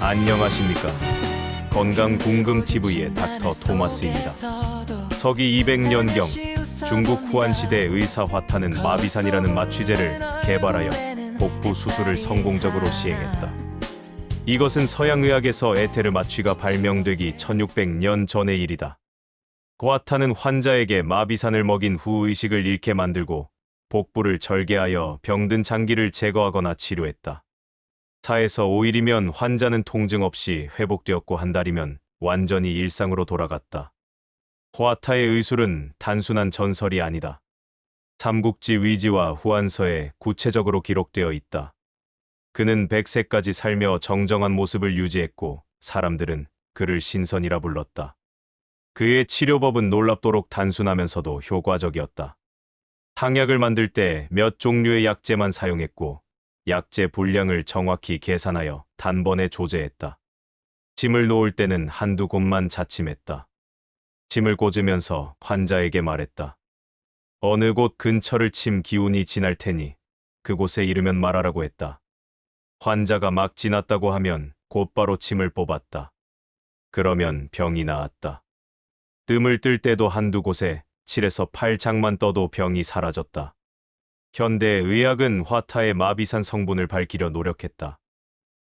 안녕하십니까. 건강궁금TV의 닥터 토마스입니다. 서기 200년경 중국 후한시대 의사 화타는 마비산이라는 마취제를 개발하여 복부 수술을 성공적으로 시행했다. 이것은 서양의학에서 에테르 마취가 발명되기 1600년 전의 일이다. 화타는 환자에게 마비산을 먹인 후 의식을 잃게 만들고 복부를 절개하여 병든 장기를 제거하거나 치료했다. 4에서 5일이면 환자는 통증 없이 회복되었고 한 달이면 완전히 일상으로 돌아갔다. 화타의 의술은 단순한 전설이 아니다. 삼국지 위지와 후한서에 구체적으로 기록되어 있다. 그는 100세까지 살며 정정한 모습을 유지했고 사람들은 그를 신선이라 불렀다. 그의 치료법은 놀랍도록 단순하면서도 효과적이었다. 항약을 만들 때 몇 종류의 약재만 사용했고 약재 분량을 정확히 계산하여 단번에 조제했다. 침을 놓을 때는 한두 곳만 자침했다. 침을 꽂으면서 환자에게 말했다. 어느 곳 근처를 침 기운이 지날 테니 그곳에 이르면 말하라고 했다. 환자가 막 지났다고 하면 곧바로 침을 뽑았다. 그러면 병이 나았다. 뜸을 뜰 때도 한두 곳에 7에서 8장만 떠도 병이 사라졌다. 현대 의학은 화타의 마비산 성분을 밝히려 노력했다.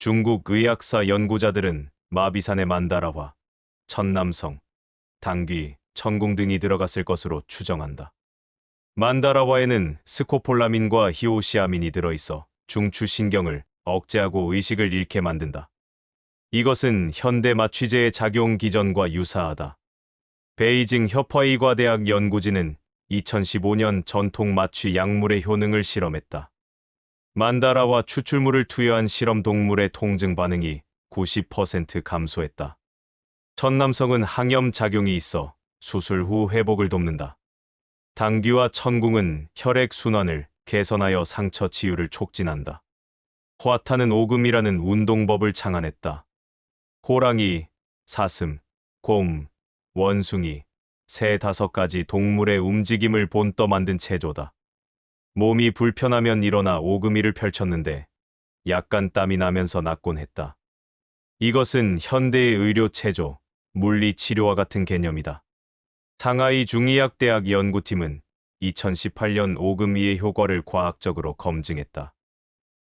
중국 의학사 연구자들은 마비산의 만다라화, 천남성, 당귀, 천궁 등이 들어갔을 것으로 추정한다. 만다라화에는 스코폴라민과 히오시아민이 들어있어 중추신경을 억제하고 의식을 잃게 만든다. 이것은 현대 마취제의 작용 기전과 유사하다. 베이징 협화의과대학 연구진은 2015년 전통 마취 약물의 효능을 실험했다. 만다라와 추출물을 투여한 실험 동물의 통증 반응이 90% 감소했다. 천남성은 항염 작용이 있어 수술 후 회복을 돕는다. 당귀와 천궁은 혈액 순환을 개선하여 상처 치유를 촉진한다. 화타는 오금이라는 운동법을 창안했다. 호랑이, 사슴, 곰, 원숭이, 새 5가지 동물의 움직임을 본떠 만든 체조다. 몸이 불편하면 일어나 오금이를 펼쳤는데 약간 땀이 나면서 낫곤 했다. 이것은 현대의 의료 체조, 물리 치료와 같은 개념이다. 상하이 중의학대학 연구팀은 2018년 오금이의 효과를 과학적으로 검증했다.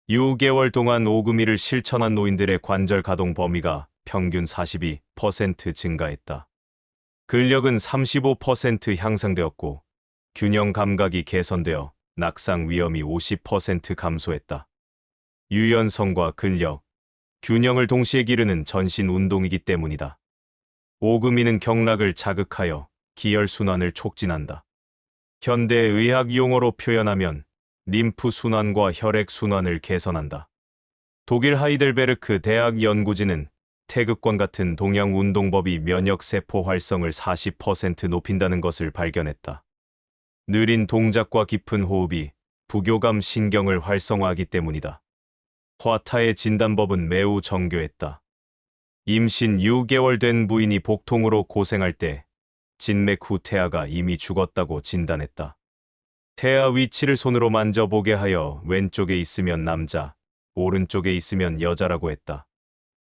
6개월 동안 오금이를 실천한 노인들의 관절 가동 범위가 평균 42% 증가했다. 근력은 35% 향상되었고 균형 감각이 개선되어 낙상 위험이 50% 감소했다. 유연성과 근력, 균형을 동시에 기르는 전신 운동이기 때문이다. 오금이는 경락을 자극하여 기혈순환을 촉진한다. 현대 의학 용어로 표현하면 림프 순환과 혈액 순환을 개선한다. 독일 하이델베르크 대학 연구진은 태극권 같은 동양 운동법이 면역세포 활성을 40% 높인다는 것을 발견했다. 느린 동작과 깊은 호흡이 부교감 신경을 활성화하기 때문이다. 화타의 진단법은 매우 정교했다. 임신 6개월 된 부인이 복통으로 고생할 때 진맥 후 태아가 이미 죽었다고 진단했다. 태아 위치를 손으로 만져보게 하여 왼쪽에 있으면 남자, 오른쪽에 있으면 여자라고 했다.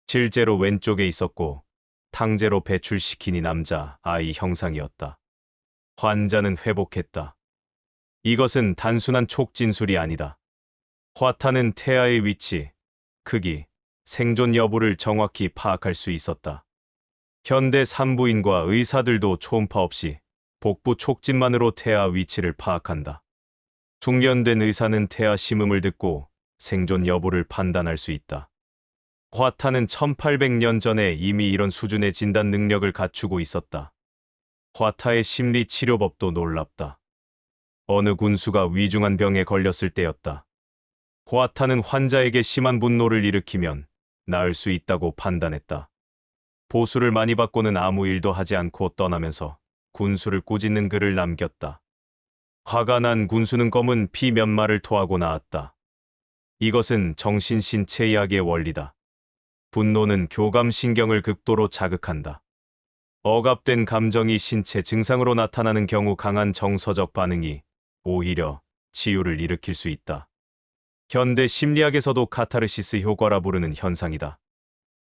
실제로 왼쪽에 있었고 탕제로 배출시키니 남자 아이 형상이었다. 환자는 회복했다. 이것은 단순한 촉진술이 아니다. 화타는 태아의 위치, 크기, 생존 여부를 정확히 파악할 수 있었다. 현대 산부인과 의사들도 초음파 없이 복부 촉진만으로 태아 위치를 파악한다. 숙련된 의사는 태아 심음을 듣고 생존 여부를 판단할 수 있다. 화타는 1800년 전에 이미 이런 수준의 진단 능력을 갖추고 있었다. 화타의 심리 치료법도 놀랍다. 어느 군수가 위중한 병에 걸렸을 때였다. 화타는 환자에게 심한 분노를 일으키면 나을 수 있다고 판단했다. 보수를 많이 받고는 아무 일도 하지 않고 떠나면서 군수를 꾸짖는 글을 남겼다. 화가 난 군수는 검은 피 몇 마를 토하고 나았다. 이것은 정신신체의학의 원리다. 분노는 교감신경을 극도로 자극한다. 억압된 감정이 신체 증상으로 나타나는 경우 강한 정서적 반응이 오히려 치유를 일으킬 수 있다. 현대 심리학에서도 카타르시스 효과라 부르는 현상이다.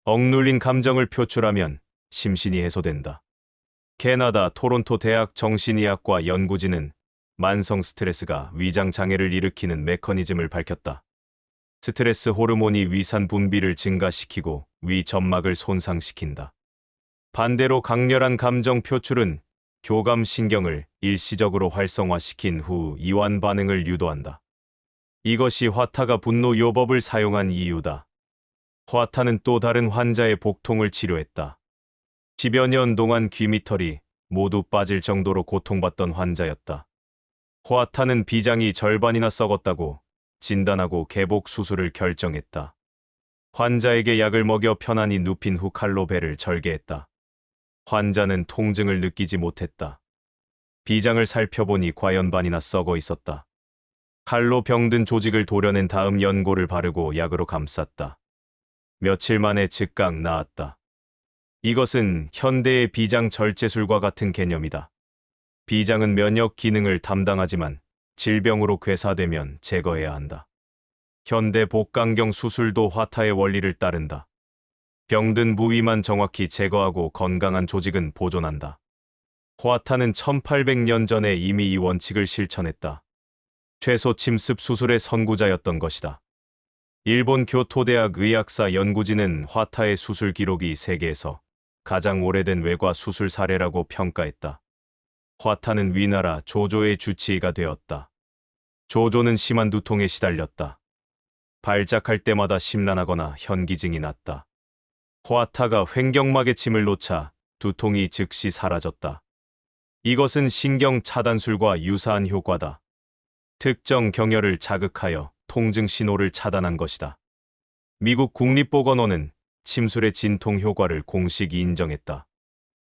억눌린 감정을 표출하면 심신이 해소된다. 캐나다 토론토 대학 정신의학과 연구진은 만성 스트레스가 위장 장애를 일으키는 메커니즘을 밝혔다. 스트레스 호르몬이 위산 분비를 증가시키고 위 점막을 손상시킨다. 반대로 강렬한 감정 표출은 교감 신경을 일시적으로 활성화시킨 후 이완 반응을 유도한다. 이것이 화타가 분노 요법을 사용한 이유다. 화타는 또 다른 환자의 복통을 치료했다. 10여 년 동안 귀밑털이 모두 빠질 정도로 고통받던 환자였다. 화타는 비장이 절반이나 썩었다고 진단하고 개복 수술을 결정했다. 환자에게 약을 먹여 편안히 눕힌 후 칼로 배를 절개했다. 환자는 통증을 느끼지 못했다. 비장을 살펴보니 과연 반이나 썩어 있었다. 칼로 병든 조직을 도려낸 다음 연고를 바르고 약으로 감쌌다. 며칠 만에 즉각 나았다. 이것은 현대의 비장 절제술과 같은 개념이다. 비장은 면역 기능을 담당하지만 질병으로 괴사되면 제거해야 한다. 현대 복강경 수술도 화타의 원리를 따른다. 병든 부위만 정확히 제거하고 건강한 조직은 보존한다. 화타는 1800년 전에 이미 이 원칙을 실천했다. 최소 침습 수술의 선구자였던 것이다. 일본 교토대학 의학사 연구진은 화타의 수술 기록이 세계에서 가장 오래된 외과 수술 사례라고 평가했다. 화타는 위나라 조조의 주치의가 되었다. 조조는 심한 두통에 시달렸다. 발작할 때마다 심란하거나 현기증이 났다. 화타가 횡격막에 침을 놓자 두통이 즉시 사라졌다. 이것은 신경 차단술과 유사한 효과다. 특정 경혈을 자극하여 통증 신호를 차단한 것이다. 미국 국립보건원은 침술의 진통 효과를 공식 인정했다.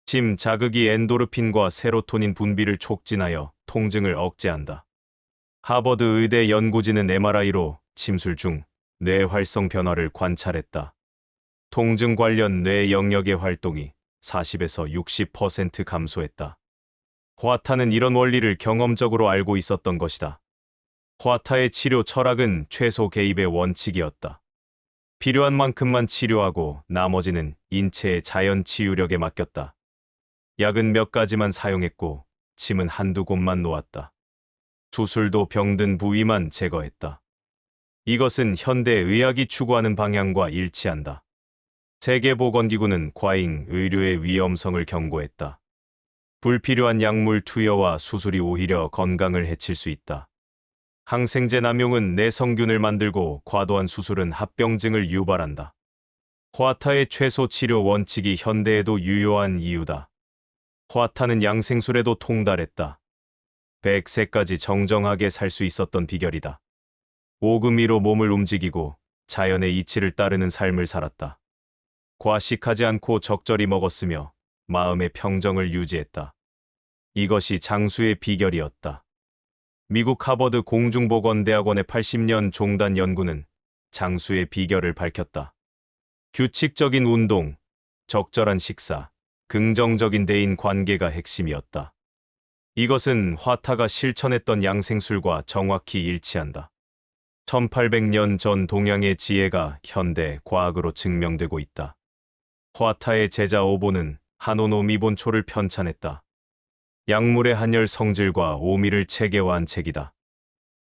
침 자극이 엔도르핀과 세로토닌 분비를 촉진하여 통증을 억제한다. 하버드 의대 연구진은 MRI로 침술 중 뇌 활성 변화를 관찰했다. 통증 관련 뇌 영역의 활동이 40에서 60% 감소했다. 화타는 이런 원리를 경험적으로 알고 있었던 것이다. 화타의 치료 철학은 최소 개입의 원칙이었다. 필요한 만큼만 치료하고 나머지는 인체의 자연 치유력에 맡겼다. 약은 몇 가지만 사용했고 침은 한두 곳만 놓았다. 수술도 병든 부위만 제거했다. 이것은 현대 의학이 추구하는 방향과 일치한다. 세계보건기구는 과잉 의료의 위험성을 경고했다. 불필요한 약물 투여와 수술이 오히려 건강을 해칠 수 있다. 항생제 남용은 내성균을 만들고 과도한 수술은 합병증을 유발한다. 화타의 최소 치료 원칙이 현대에도 유효한 이유다. 화타는 양생술에도 통달했다. 100세까지 정정하게 살 수 있었던 비결이다. 오금이로 몸을 움직이고 자연의 이치를 따르는 삶을 살았다. 과식하지 않고 적절히 먹었으며 마음의 평정을 유지했다. 이것이 장수의 비결이었다. 미국 하버드 공중보건대학원의 80년 종단 연구는 장수의 비결을 밝혔다. 규칙적인 운동, 적절한 식사, 긍정적인 대인 관계가 핵심이었다. 이것은 화타가 실천했던 양생술과 정확히 일치한다. 1800년 전 동양의 지혜가 현대 과학으로 증명되고 있다. 화타의 제자 오보는 하노노 미본초를 편찬했다. 약물의 한열 성질과 오미를 체계화한 책이다.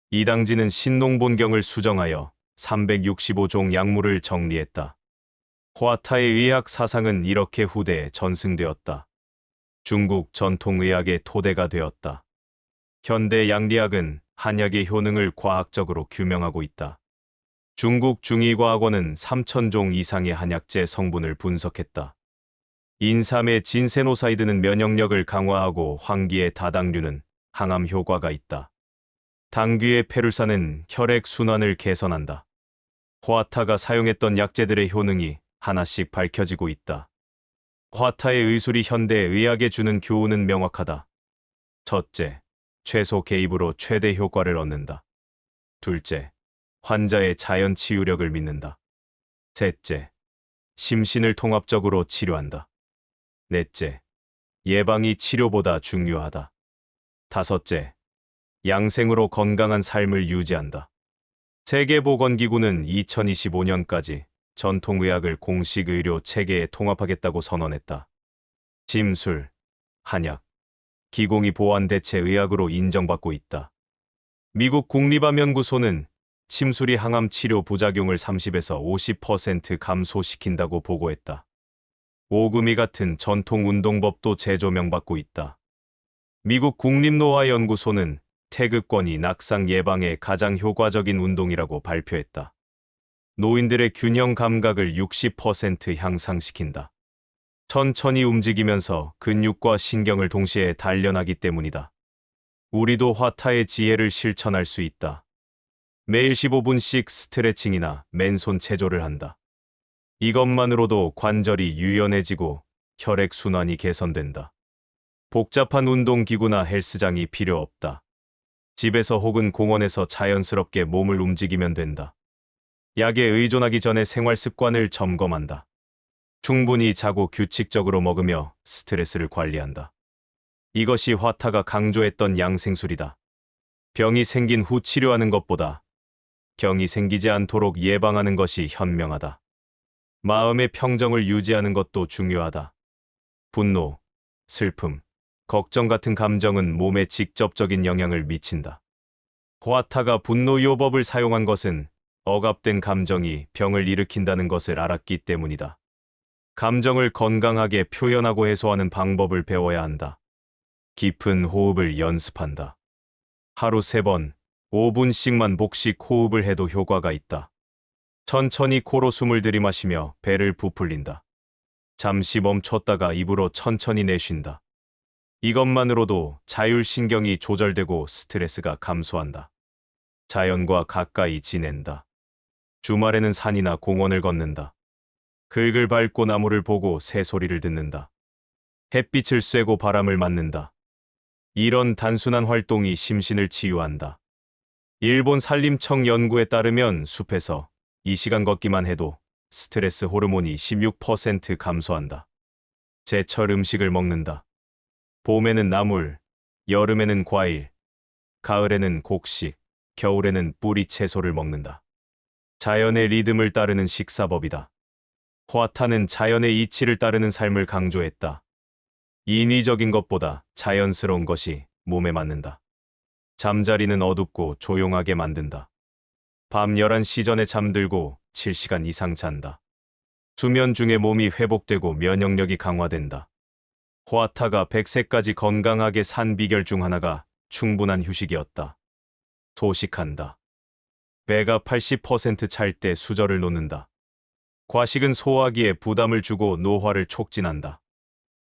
이당지는 신농본경을 수정하여 365종 약물을 정리했다. 화타의 의학 사상은 이렇게 후대에 전승되었다. 중국 전통의학의 토대가 되었다. 현대 양리학은 한약의 효능을 과학적으로 규명하고 있다. 중국 중의과학원은 3000종 이상의 한약재 성분을 분석했다. 인삼의 진세노사이드는 면역력을 강화하고 황기의 다당류는 항암 효과가 있다. 당귀의 페룰사는 혈액 순환을 개선한다. 화타가 사용했던 약재들의 효능이 하나씩 밝혀지고 있다. 화타의 의술이 현대 의학에 주는 교훈은 명확하다. 첫째, 최소 개입으로 최대 효과를 얻는다. 둘째, 환자의 자연 치유력을 믿는다. 셋째, 심신을 통합적으로 치료한다. 넷째, 예방이 치료보다 중요하다. 다섯째, 양생으로 건강한 삶을 유지한다. 세계보건기구는 2025년까지 전통의학을 공식 의료 체계에 통합하겠다고 선언했다. 침술, 한약, 기공이 보완 대체 의학으로 인정받고 있다. 미국 국립암연구소는 침술이 항암 치료 부작용을 30에서 50% 감소시킨다고 보고했다. 오금이 같은 전통 운동법도 재조명받고 있다. 미국 국립노화연구소는 태극권이 낙상 예방에 가장 효과적인 운동이라고 발표했다. 노인들의 균형 감각을 60% 향상시킨다. 천천히 움직이면서 근육과 신경을 동시에 단련하기 때문이다. 우리도 화타의 지혜를 실천할 수 있다. 매일 15분씩 스트레칭이나 맨손 체조를 한다. 이것만으로도 관절이 유연해지고 혈액순환이 개선된다. 복잡한 운동기구나 헬스장이 필요 없다. 집에서 혹은 공원에서 자연스럽게 몸을 움직이면 된다. 약에 의존하기 전에 생활 습관을 점검한다. 충분히 자고 규칙적으로 먹으며 스트레스를 관리한다. 이것이 화타가 강조했던 양생술이다. 병이 생긴 후 치료하는 것보다 병이 생기지 않도록 예방하는 것이 현명하다. 마음의 평정을 유지하는 것도 중요하다. 분노, 슬픔, 걱정 같은 감정은 몸에 직접적인 영향을 미친다. 화타가 분노요법을 사용한 것은 억압된 감정이 병을 일으킨다는 것을 알았기 때문이다. 감정을 건강하게 표현하고 해소하는 방법을 배워야 한다. 깊은 호흡을 연습한다. 하루 3번, 5분씩만 복식 호흡을 해도 효과가 있다. 천천히 코로 숨을 들이마시며 배를 부풀린다. 잠시 멈췄다가 입으로 천천히 내쉰다. 이것만으로도 자율신경이 조절되고 스트레스가 감소한다. 자연과 가까이 지낸다. 주말에는 산이나 공원을 걷는다. 흙을 밟고 나무를 보고 새소리를 듣는다. 햇빛을 쐬고 바람을 맞는다. 이런 단순한 활동이 심신을 치유한다. 일본 산림청 연구에 따르면 숲에서 2시간 걷기만 해도 스트레스 호르몬이 16% 감소한다. 제철 음식을 먹는다. 봄에는 나물, 여름에는 과일, 가을에는 곡식, 겨울에는 뿌리 채소를 먹는다. 자연의 리듬을 따르는 식사법이다. 화타는 자연의 이치를 따르는 삶을 강조했다. 인위적인 것보다 자연스러운 것이 몸에 맞는다. 잠자리는 어둡고 조용하게 만든다. 밤 11시 전에 잠들고 7시간 이상 잔다. 수면 중에 몸이 회복되고 면역력이 강화된다. 화타가 100세까지 건강하게 산 비결 중 하나가 충분한 휴식이었다. 소식한다. 배가 80% 찰 때 수저를 놓는다. 과식은 소화기에 부담을 주고 노화를 촉진한다.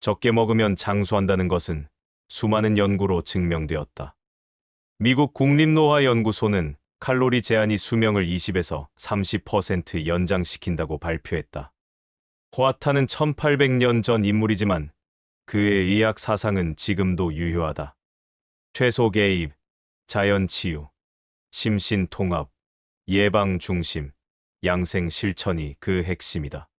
적게 먹으면 장수한다는 것은 수많은 연구로 증명되었다. 미국 국립노화연구소는 칼로리 제한이 수명을 20에서 30% 연장시킨다고 발표했다. 화타는 1800년 전 인물이지만 그의 의학 사상은 지금도 유효하다. 최소 개입, 자연 치유, 심신 통합, 예방 중심, 양생 실천이 그 핵심이다.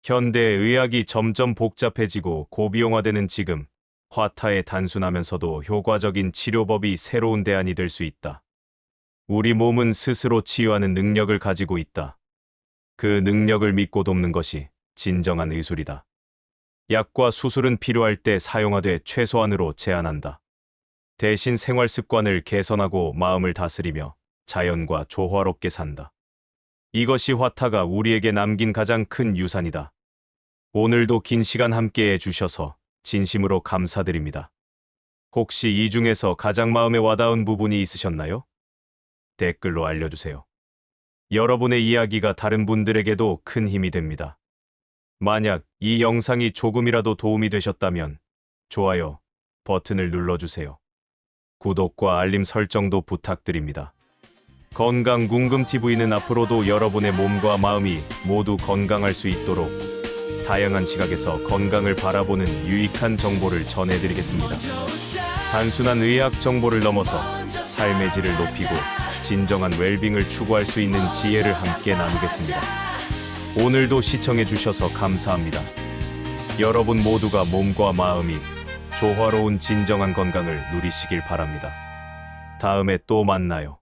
현대 의학이 점점 복잡해지고 고비용화되는 지금, 화타의 단순하면서도 효과적인 치료법이 새로운 대안이 될 수 있다. 우리 몸은 스스로 치유하는 능력을 가지고 있다. 그 능력을 믿고 돕는 것이 진정한 의술이다. 약과 수술은 필요할 때 사용하되 최소한으로 제한한다. 대신 생활 습관을 개선하고 마음을 다스리며 자연과 조화롭게 산다. 이것이 화타가 우리에게 남긴 가장 큰 유산이다. 오늘도 긴 시간 함께해 주셔서 진심으로 감사드립니다. 혹시 이 중에서 가장 마음에 와닿은 부분이 있으셨나요? 댓글로 알려주세요. 여러분의 이야기가 다른 분들에게도 큰 힘이 됩니다. 만약 이 영상이 조금이라도 도움이 되셨다면 좋아요 버튼을 눌러주세요. 구독과 알림 설정도 부탁드립니다. 건강궁금TV는 앞으로도 여러분의 몸과 마음이 모두 건강할 수 있도록 다양한 시각에서 건강을 바라보는 유익한 정보를 전해드리겠습니다. 단순한 의학 정보를 넘어서 삶의 질을 높이고 진정한 웰빙을 추구할 수 있는 지혜를 함께 나누겠습니다. 오늘도 시청해주셔서 감사합니다. 여러분 모두가 몸과 마음이 조화로운 진정한 건강을 누리시길 바랍니다. 다음에 또 만나요.